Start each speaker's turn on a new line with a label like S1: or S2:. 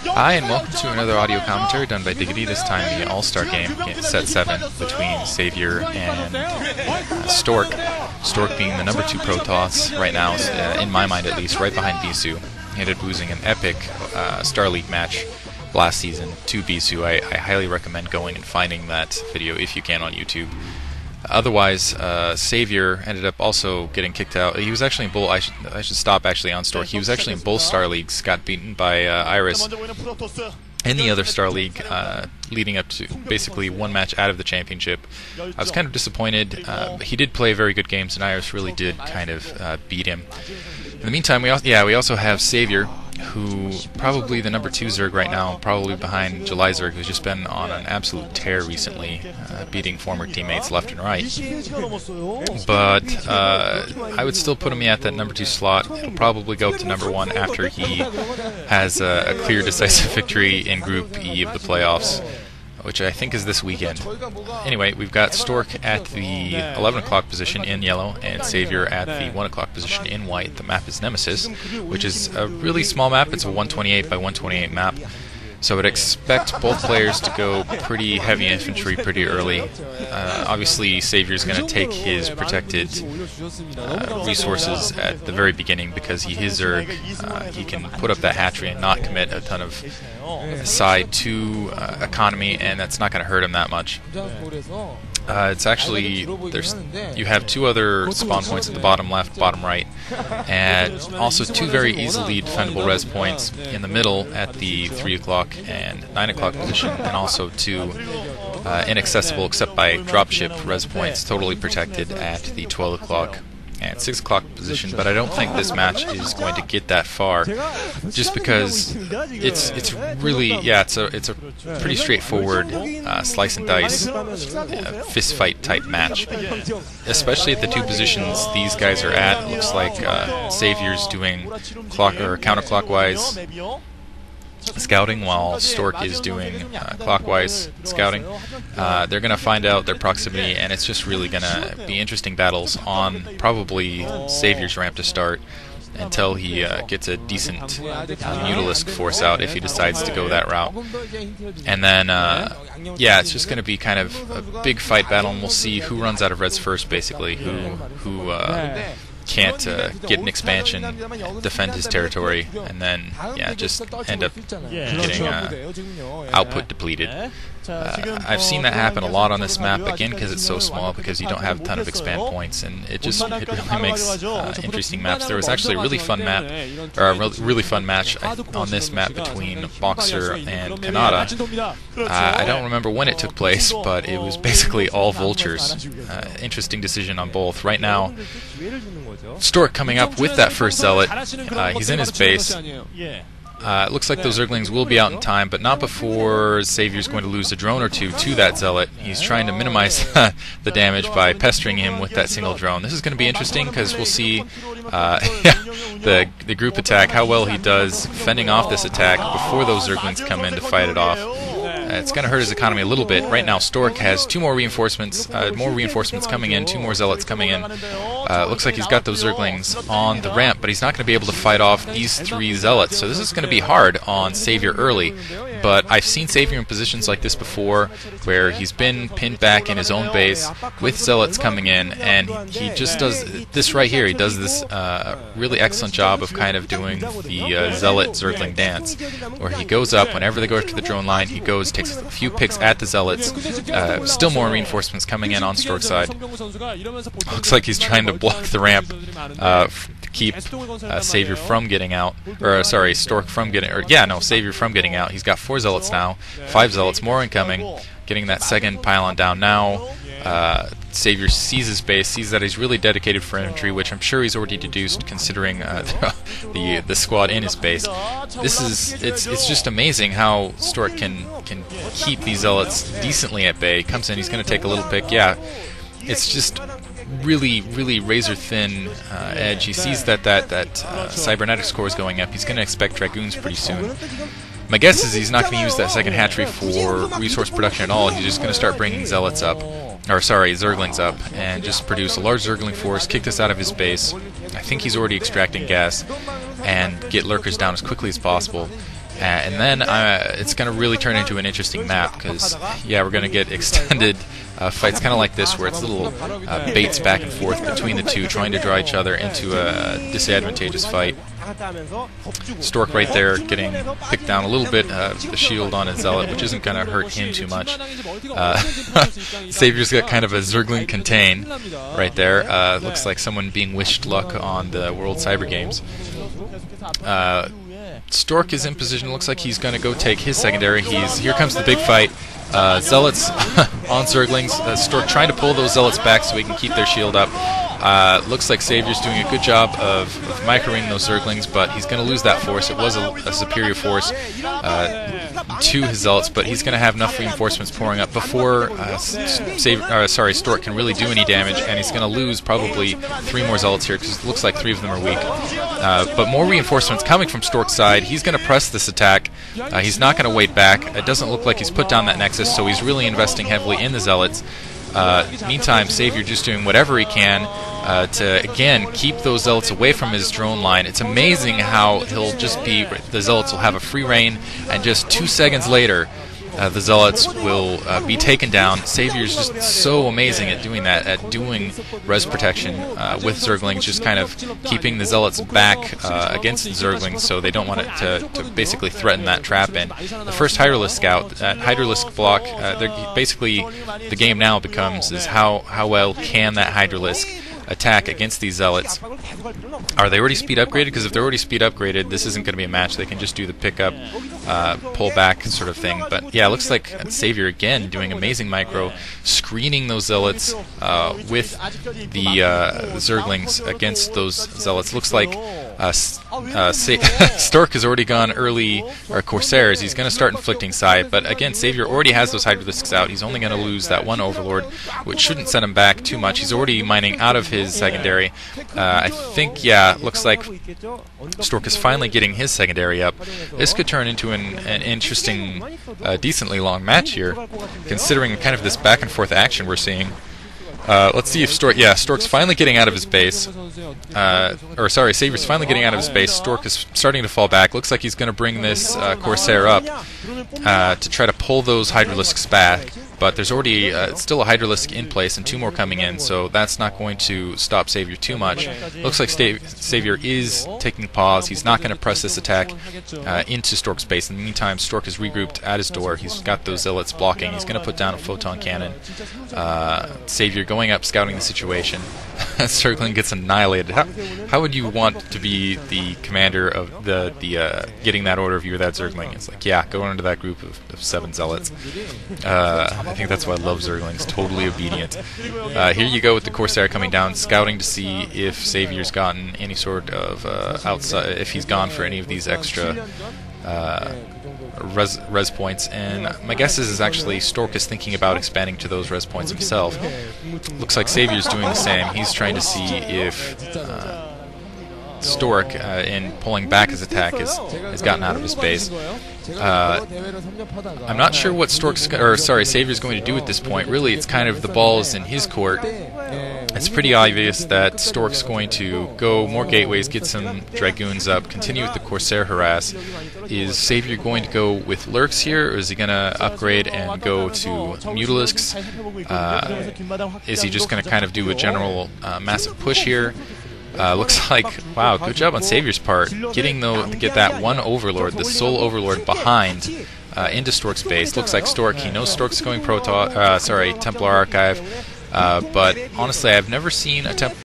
S1: Hi, and welcome to another audio commentary done by Diggity, this time the Allstar game, set 7, between Savior and Stork. Stork being the number 2 Protoss right now, in my mind at least, right behind Bisu. He ended up losing an epic Star League match last season to Bisu. I highly recommend going and finding that video if you can on YouTube. Otherwise, Savior ended up also getting kicked out. He was actually in both. I should stop actually on Stork. He was actually in both Star Leagues. Got beaten by Iris in the other Star League, leading up to basically one match out of the championship. I was kind of disappointed. He did play very good games, and Iris really did kind of beat him. In the meantime, we also have Savior, who probably the number 2 Zerg right now, probably behind July Zerg, who's just been on an absolute tear recently, beating former teammates left and right. But I would still put him at that number 2 slot. He'll probably go to number 1 after he has a clear, decisive victory in Group E of the playoffs, which I think is this weekend. Anyway, we've got Stork at the 11 o'clock position in yellow, and Savior at the 1 o'clock position in white. The map is Nemesis, which is a really small map. It's a 128 by 128 map, so I'd expect both players to go pretty heavy infantry pretty early. Obviously, Savior's going to take his protected resources at the very beginning because he is Zerg. He can put up that hatchery and not commit a ton of side to economy, and that's not going to hurt him that much. It's actually, you have 2 other spawn points at the bottom left, bottom right, and also 2 very easily defendable res points in the middle at the 3 o'clock and 9 o'clock position, and also 2 inaccessible except by dropship res points, totally protected at the 12 o'clock and 6 o'clock position. But I don't think this match is going to get that far, just because it's really, it's a pretty straightforward slice and dice fist fight type match, especially at the 2 positions these guys are at. It looks like Savior's doing counterclockwise scouting, while Stork is doing clockwise scouting. They're going to find out their proximity, and it's just really going to be interesting battles on probably Savior's ramp to start until he gets a decent Mutalisk force out, if he decides to go that route. And then, it's just going to be kind of a big fight battle, and we'll see who runs out of reds first, basically, who can't get an expansion, defend his territory, and then just end up getting output depleted. I've seen that happen a lot on this map, again because it's so small, because you don't have a ton of expand points, and it really makes interesting maps. There was actually a really fun map, or a really fun match on this map between Boxer and Kanata. I don't remember when it took place, but it was basically all vultures. Interesting decision on both. Right now, Stork coming up with that first zealot. He's in his base. It looks like those Zerglings will be out in time, but not before Savior's going to lose a drone or 2 to that zealot. He's trying to minimize the damage by pestering him with that single drone. This is going to be interesting because we'll see the group attack, how well he does fending off this attack before those Zerglings come in to fight it off. It's going to hurt his economy a little bit. Right now, Stork has 2 more reinforcements coming in, 2 more zealots coming in. Looks like he's got those Zerglings on the ramp, but he's not going to be able to fight off these 3 zealots. So this is going to be hard on Savior early. But I've seen Savior in positions like this before, where he's been pinned back in his own base with zealots coming in, and he just does this right here. He does this really excellent job of kind of doing the zealot Zergling dance, where he goes up whenever they go to the drone line. He goes, takes a few picks at the zealots. Still more reinforcements coming in on Stork's side. Looks like he's trying to block the ramp to keep Savior from getting out, or sorry, Stork from getting, Savior from getting out. He's got 4 zealots now, 5 zealots more incoming, getting that second pylon down now. Savior sees his base, sees that he's really dedicated for infantry, which I'm sure he's already deduced considering the squad in his base. It's just amazing how Stork can keep these zealots decently at bay. Comes in, he's going to take a little pick. It's just really razor thin edge. He sees that cybernetics core is going up. He's going to expect dragoons pretty soon. My guess is he's not going to use that second hatchery for resource production at all. He's just going to start bringing zealots up, or sorry, Zerglings up, and just produce a large Zergling force, kick this out of his base. I think he's already extracting gas, and get lurkers down as quickly as possible. And then it's going to really turn into an interesting map because, yeah, we're going to get extended fights kind of like this where it's little baits back and forth between the two, trying to draw each other into a disadvantageous fight. Stork right there getting picked down a little bit, the shield on his Zealot, which isn't going to hurt him too much. Savior's got kind of a Zergling contain right there. Looks like someone being wished luck on the World Cyber Games. Stork is in position. Looks like he's going to go take his secondary. Here comes the big fight. Zealots on Zerglings. Stork trying to pull those Zealots back so he can keep their shield up. Looks like Savior's doing a good job of microing those Zerglings, but he's going to lose that force. It was a superior force to his Zealots, but he's going to have enough reinforcements pouring up before Stork can really do any damage, and he's going to lose probably 3 more Zealots here because it looks like 3 of them are weak. But more reinforcements coming from Stork's side. He's going to press this attack. He's not going to wait back. It doesn't look like he's put down that Nexus, so he's really investing heavily in the Zealots. Meantime, Savior just doing whatever he can to, again, keep those Zealots away from his drone line. It's amazing how the Zealots will have a free reign, and just 2 seconds later, the Zealots will be taken down. Savior's just so amazing at doing that, at doing res protection with Zerglings, just kind of keeping the Zealots back against the Zerglings so they don't want it to basically threaten that trap in. The first Hydralisk scout, that Hydralisk block, basically the game now becomes is how well can that Hydralisk attack against these Zealots. Are they already speed upgraded? Because if they're already speed upgraded, this isn't going to be a match. They can just do the pickup, pull back sort of thing. But yeah, it looks like Savior again doing amazing micro, screening those Zealots with the Zerglings against those Zealots. Looks like Stork has already gone early, or Corsairs. He's going to start inflicting Scythe, but again, Savior already has those Hydralisks out. He's only going to lose that one Overlord, which shouldn't set him back too much. He's already mining out of his secondary. I think, yeah, looks like Stork is finally getting his secondary up. This could turn into an interesting, decently long match here, considering kind of this back and forth action we're seeing. Let's see if Stork's finally getting out of his base. Savior's finally getting out of his base. Stork is starting to fall back. Looks like he's going to bring this Corsair up to try to pull those Hydralisks back. But there's already still a Hydralisk in place and 2 more coming in, so that's not going to stop Savior too much. Looks like Savior is taking pause. He's not going to press this attack into Stork's base. In the meantime, Stork is regrouped at his door. He's got those Zealots blocking. He's going to put down a Photon Cannon. Savior going up, scouting the situation. Zergling gets annihilated. How would you want to be the commander of the getting that order if you were that Zergling? It's like, yeah, go into that group of 7 Zealots. I think that's why I love Zerglings, totally obedient. Here you go with the Corsair coming down, scouting to see if Savior's gotten any sort of outside, if he's gone for any of these extra res points, and my guess is actually Stork is thinking about expanding to those res points himself. Looks like Savior's doing the same. He's trying to see if Stork, in pulling back his attack, has gotten out of his base. I'm not sure what Savior's going to do at this point. Really, it's kind of the ball is in his court. It's pretty obvious that Stork's going to go more gateways, get some Dragoons up, continue with the Corsair harass. Is Savior going to go with Lurks here, or is he going to upgrade and go to Mutalisks? Is he just going to kind of do a general massive push here? Looks like, wow, good job on Savior's part, get that one Overlord, the sole Overlord, behind into Stork's base. Looks like Stork, he knows Stork's going Templar Archive, but honestly, I've never seen a Templar